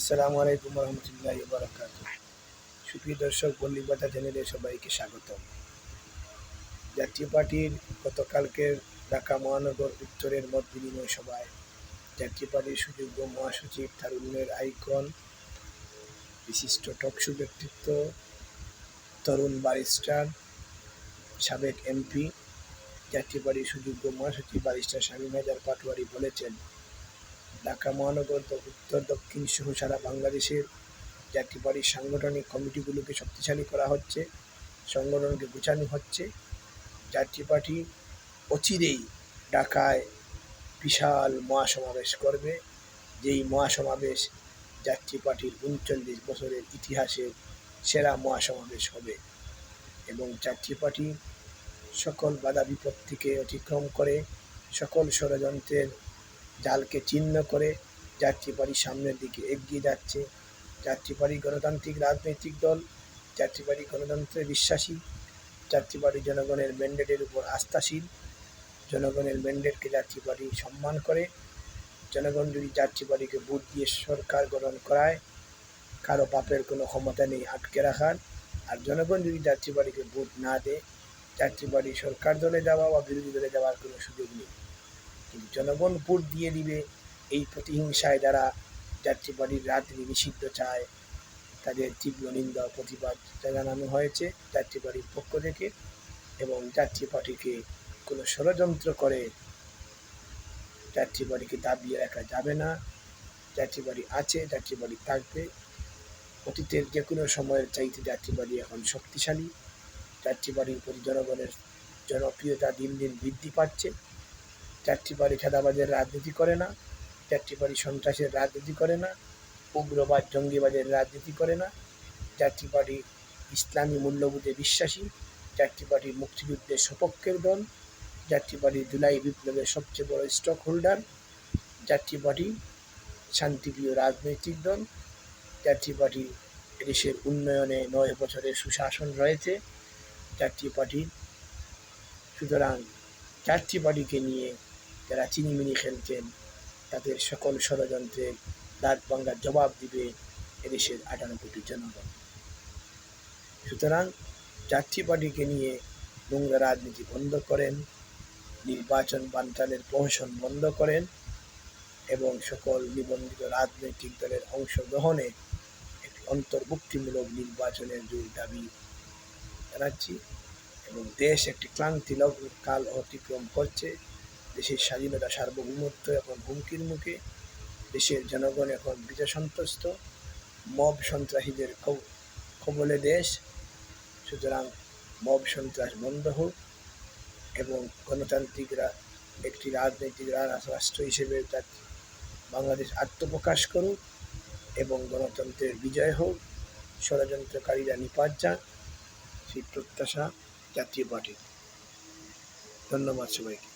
আসসালামু আলাইকুম রহমতুল্লাহি বারাকাতুহু। সুপ্রিয় দর্শক, বল্লিবাতা চ্যানেলে সবাইকে স্বাগতম। জাতীয় পার্টির গতকালকের ঢাকা মহানগর উত্তরের মত বিনিময় সভায় জাতীয় পার্টির সুযোগ্য মহাসচিব, তারুণ্যের আইকন, বিশিষ্ট টকশো ব্যক্তিত্ব, তরুণ ব্যারিস্টার, সাবেক এমপি, জাতীয় পার্টির সুযোগ্য মহাসচিব ব্যারিস্টার শামীম হায়দার পাটোয়ারি বলেছেন, ঢাকা মহানগর উত্তর দক্ষিণ সহ সারা বাংলাদেশের জাতীয় পার্টির সাংগঠনিক কমিটিগুলোকে শক্তিশালী করা হচ্ছে, সংগঠনকে গোছানো হচ্ছে। জাতীয় পার্টি অচিরেই ঢাকায় বিশাল মহাসমাবেশ করবে, যেই মহাসমাবেশ জাতীয় পার্টির ৩৯ বছরের ইতিহাসের সেরা মহাসমাবেশ হবে এবং জাতীয় পার্টি সকল বাধা বিপত্তিকে অতিক্রম করে, সকল ষড়যন্ত্রের জালকে চিহ্ন করে জাতীয় পার্টি সামনের দিকে এগিয়ে যাচ্ছে। জাতীয় পার্টি গণতান্ত্রিক রাজনৈতিক দল, জাতীয় পার্টি গণতন্ত্রে বিশ্বাসী, জাতীয় পার্টি জনগণের ম্যান্ডেটের উপর আস্থাশীল, জনগণের ম্যান্ডেটকে জাতীয় পার্টি সম্মান করে। জনগণ যদি জাতীয় পার্টিকে ভোট দিয়ে সরকার গঠন করায়, কারো পাপের কোনো ক্ষমতা নেই আটকে রাখার। আর জনগণ যদি জাতীয় পার্টিকে ভোট না দেয়, জাতীয় পার্টি সরকার দলে যাওয়া বা বিরোধী দলে যাওয়ার কোনো সুযোগ নেই। কিন্তু জনগণ ভোট দিয়ে দিবে। এই প্রতিহিংসায় যারা জাতীয় পার্টির রাজনীতি নিষিদ্ধ চায়, তাদের তীব্র নিন্দা ও প্রতিবাদ জানানো হয়েছে জাতীয় পার্টির পক্ষ থেকে। এবং জাতীয় পার্টিকে কোনো ষড়যন্ত্র করে জাতীয় পার্টিকে দাবিয়ে রাখা যাবে না। জাতীয় পার্টি আছে, জাতীয় পার্টি থাকবে। অতীতের যে কোনো সময়ের চাইতে জাতীয় পার্টি এখন শক্তিশালী। জাতীয় পার্টির প্রতি জনগণের জনপ্রিয়তা দিন দিন বৃদ্ধি পাচ্ছে। জাতীয় পার্টি চাঁদাবাজের রাজনীতি করে না, জাতীয় পার্টি সন্ত্রাসের রাজনীতি করে না, উগ্রবাদ জঙ্গিবাদের রাজনীতি করে না। জাতীয় পার্টি ইসলামী মূল্যবোধে বিশ্বাসী, জাতীয় পার্টি মুক্তিযুদ্ধের সপক্ষের দল, জাতীয় পার্টি জুলাই বিপ্লবের সবচেয়ে বড় স্টক হোল্ডার, জাতীয় পার্টি শান্তিপ্রিয় রাজনৈতিক দল, জাতীয় পার্টি দেশের উন্নয়নে ৯ বছরের সুশাসন রয়েছে জাতীয় পার্টির। সুতরাং জাতীয় পার্টিকে নিয়ে যারা চিনিমিনি খেলছেন, তাদের সকল ষড়যন্ত্রের দাঁত ভাঙার জবাব দিবে এদেশের ১৮ কোটি জনগণ। সুতরাং জাতীয় পার্টিকে নিয়ে নোংরা রাজনীতি বন্ধ করেন, নির্বাচন বানচালের প্রহসন বন্ধ করেন এবং সকল নিবন্ধিত রাজনৈতিক দলের অংশগ্রহণে একটি অন্তর্ভুক্তিমূলক নির্বাচনের জোর দাবি জানাচ্ছি। এবং দেশ একটি ক্লান্তি কাল অতিক্রম করছে। দেশের স্বাধীনতা সার্বভৌমত্ব এখন হুমকির মুখে। দেশের জনগণ এখন বিপর্যস্ত, মব সন্ত্রাসীদের কবলে দেশ। সুতরাং মব সন্ত্রাস বন্ধ হোক এবং গণতান্ত্রিকরা একটি রাজনৈতিক রাষ্ট্র হিসেবে বাংলাদেশ আত্মপ্রকাশ করুক এবং গণতন্ত্রের বিজয় হোক, ষড়যন্ত্রকারীরা নিপাত যাক, সেই প্রত্যাশা জাতীয় পার্টির। ধন্যবাদ সবাইকে।